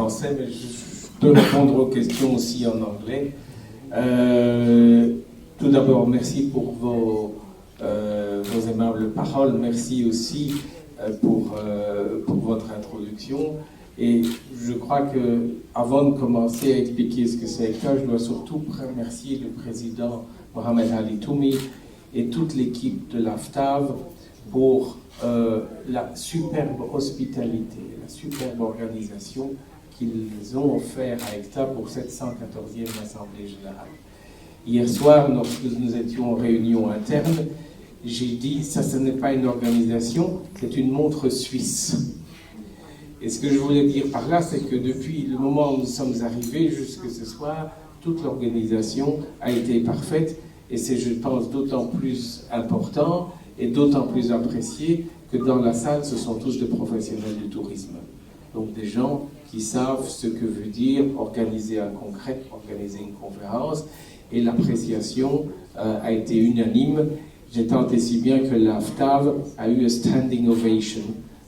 français, mais je peux répondre aux questions aussi en anglais. Tout d'abord, merci pour vos aimables paroles. Merci aussi pour votre introduction. Et je crois que, avant de commencer à expliquer ce que c'est ECTA, je dois surtout remercier le président Mohamed Ali Toumi et toute l'équipe de l'AFTAV pour la superbe hospitalité, la superbe organisation qu'ils ont offert à ECTA pour cette 114e Assemblée Générale. Hier soir, lorsque nous étions en réunion interne, j'ai dit, ça ce n'est pas une organisation, c'est une montre suisse. Et ce que je voulais dire par là, c'est que depuis le moment où nous sommes arrivés jusque ce soir, toute l'organisation a été parfaite, et c'est, je pense, d'autant plus important et d'autant plus apprécié que dans la salle, ce sont tous des professionnels du tourisme. Donc des gens qui savent ce que veut dire organiser un congrès, organiser une conférence, et l'appréciation a été unanime. J'ai tenté si bien que l'AFTAV a eu un standing ovation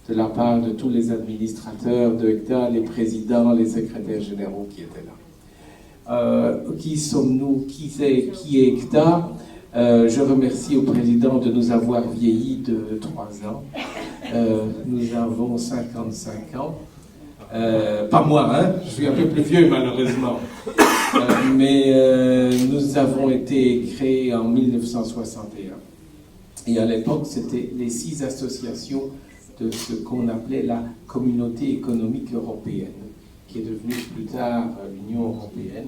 de la part de tous les administrateurs de ECTA, les présidents, les secrétaires généraux qui étaient là. Qui sommes-nous? Qui est ECTA? Je remercie au président de nous avoir vieilli de 3 ans. Nous avons 55 ans. Pas moi, hein, je suis un peu plus vieux malheureusement. Mais nous avons été créés en 1961. Et à l'époque, c'était les 6 associations de ce qu'on appelait la Communauté économique européenne, qui est devenue plus tard l'Union européenne,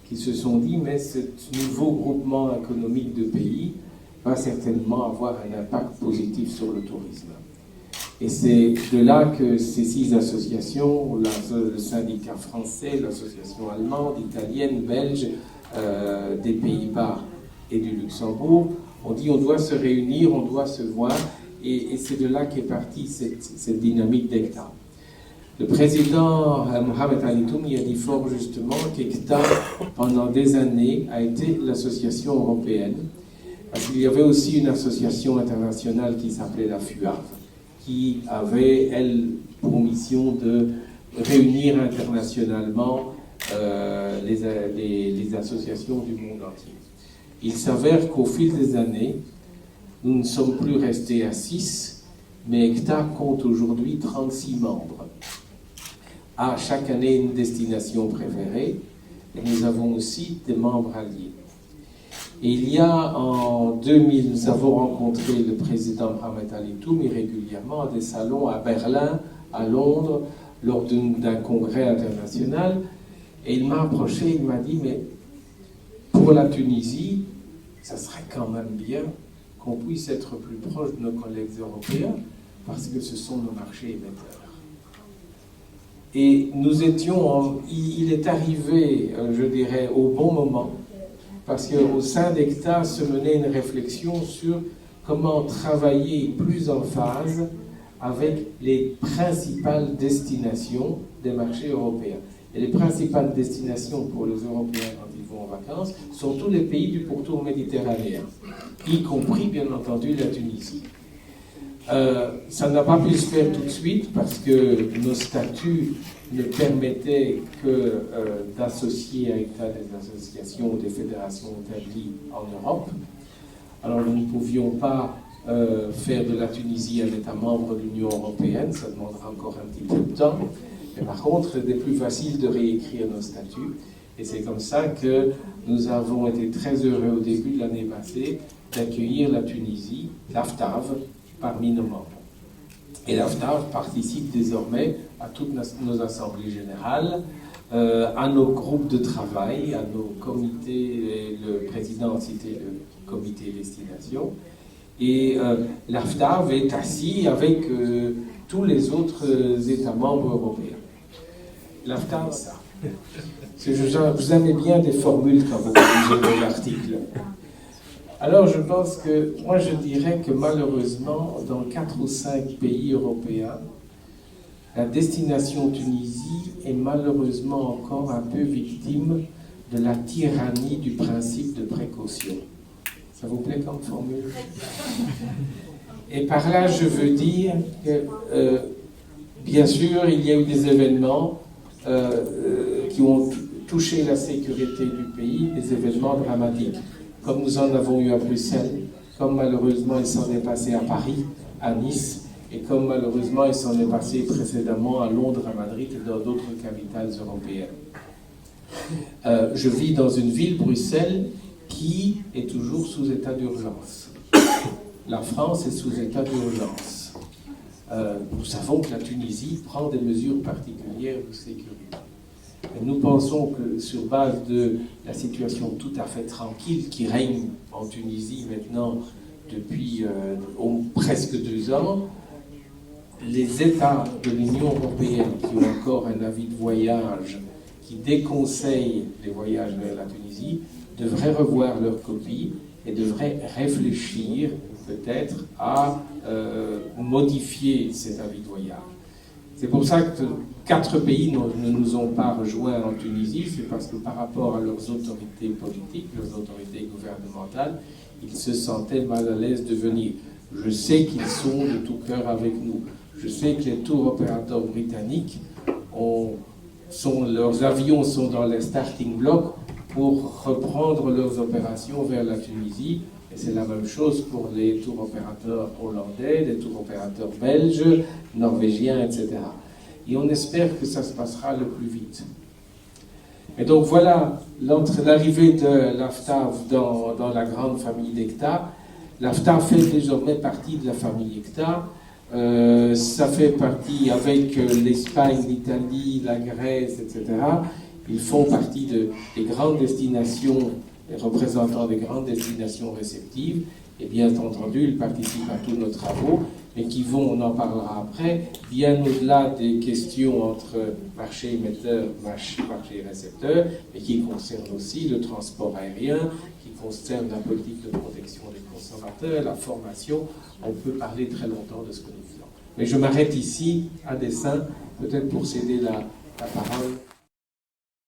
qui se sont dit, mais ce nouveau groupement économique de pays va certainement avoir un impact positif sur le tourisme. Et c'est de là que ces 6 associations, le syndicat français, l'association allemande, italienne, belge, des Pays-Bas et du Luxembourg, ont dit on doit se réunir, on doit se voir, et c'est de là qu'est partie cette dynamique d'ECTA. Le président Mohamed Ali Toumi a dit fort justement qu'ECTA, pendant des années, a été l'association européenne, parce qu'il y avait aussi une association internationale qui s'appelait la FUAV, qui avait, elle, pour mission de réunir internationalement les associations du monde entier. Il s'avère qu'au fil des années, nous ne sommes plus restés à 6, mais ECTA compte aujourd'hui 36 membres. A chaque année une destination préférée, et nous avons aussi des membres alliés. Et il y a en 2000, nous avons rencontré le président Mohamed Ali Toumi régulièrement à des salons à Berlin, à Londres, lors d'un congrès international, et il m'a approché, il m'a dit, mais pour la Tunisie, ça serait quand même bien qu'on puisse être plus proche de nos collègues européens, parce que ce sont nos marchés émetteurs. Et nous étions, il est arrivé, je dirais, au bon moment, parce qu'au sein d'ECTA se menait une réflexion sur comment travailler plus en phase avec les principales destinations des marchés européens. Et les principales destinations pour les Européens quand ils vont en vacances sont tous les pays du pourtour méditerranéen, y compris bien entendu la Tunisie. Ça n'a pas pu se faire tout de suite parce que nos statuts ne permettaient que d'associer à ECTA des associations ou des fédérations établies en Europe. Alors nous ne pouvions pas faire de la Tunisie un État membre de l'Union européenne, ça demandera encore un petit peu de temps. Mais par contre, c'était plus facile de réécrire nos statuts. Et c'est comme ça que nous avons été très heureux au début de l'année passée d'accueillir la Tunisie, l'AFTAV, parmi nos membres. Et l'AFTAV participe désormais à toutes nos assemblées générales, à nos groupes de travail, à nos comités, le président a cité le comité destination, et l'AFTAV est assis avec tous les autres États membres européens. L'AFTAV, ça. Vous aimez bien des formules quand vous rédigez vos articles. Alors je pense que, moi je dirais que malheureusement, dans 4 ou 5 pays européens, la destination Tunisie est malheureusement encore un peu victime de la tyrannie du principe de précaution. Ça vous plaît comme formule? Et par là, je veux dire que, bien sûr, il y a eu des événements qui ont touché la sécurité du pays, des événements dramatiques, comme nous en avons eu à Bruxelles, comme malheureusement il s'en est passé à Paris, à Nice, et comme malheureusement il s'en est passé précédemment à Londres, à Madrid et dans d'autres capitales européennes. Je vis dans une ville, Bruxelles, qui est toujours sous état d'urgence. La France est sous état d'urgence. Nous savons que la Tunisie prend des mesures particulières de sécurité. Et nous pensons que sur base de la situation tout à fait tranquille qui règne en Tunisie maintenant depuis presque 2 ans, les États de l'Union européenne qui ont encore un avis de voyage qui déconseille les voyages vers la Tunisie devraient revoir leur copie et devraient réfléchir peut-être à modifier cet avis de voyage. C'est pour ça que 4 pays ne nous ont pas rejoints en Tunisie, c'est parce que par rapport à leurs autorités politiques, leurs autorités gouvernementales, ils se sentaient mal à l'aise de venir. Je sais qu'ils sont de tout cœur avec nous. Je sais que les tours opérateurs britanniques, leurs avions sont dans les starting blocks pour reprendre leurs opérations vers la Tunisie. Et c'est la même chose pour les tours opérateurs hollandais, les tours opérateurs belges, norvégiens, etc. Et on espère que ça se passera le plus vite. Et donc voilà l'arrivée de l'AFTA dans la grande famille d'ECTA. L'AFTA fait désormais partie de la famille ECTA. Ça fait partie avec l'Espagne, l'Italie, la Grèce, etc. Ils font partie des grandes destinations, les représentants des grandes destinations réceptives. Et bien entendu, ils participent à tous nos travaux, mais qui vont, on en parlera après, bien au-delà des questions entre marché émetteur, marché récepteur, mais qui concernent aussi le transport aérien, qui concernent la politique de protection des consommateurs, la formation. On peut parler très longtemps de ce que nous faisons. Mais je m'arrête ici, à dessein, peut-être pour céder la parole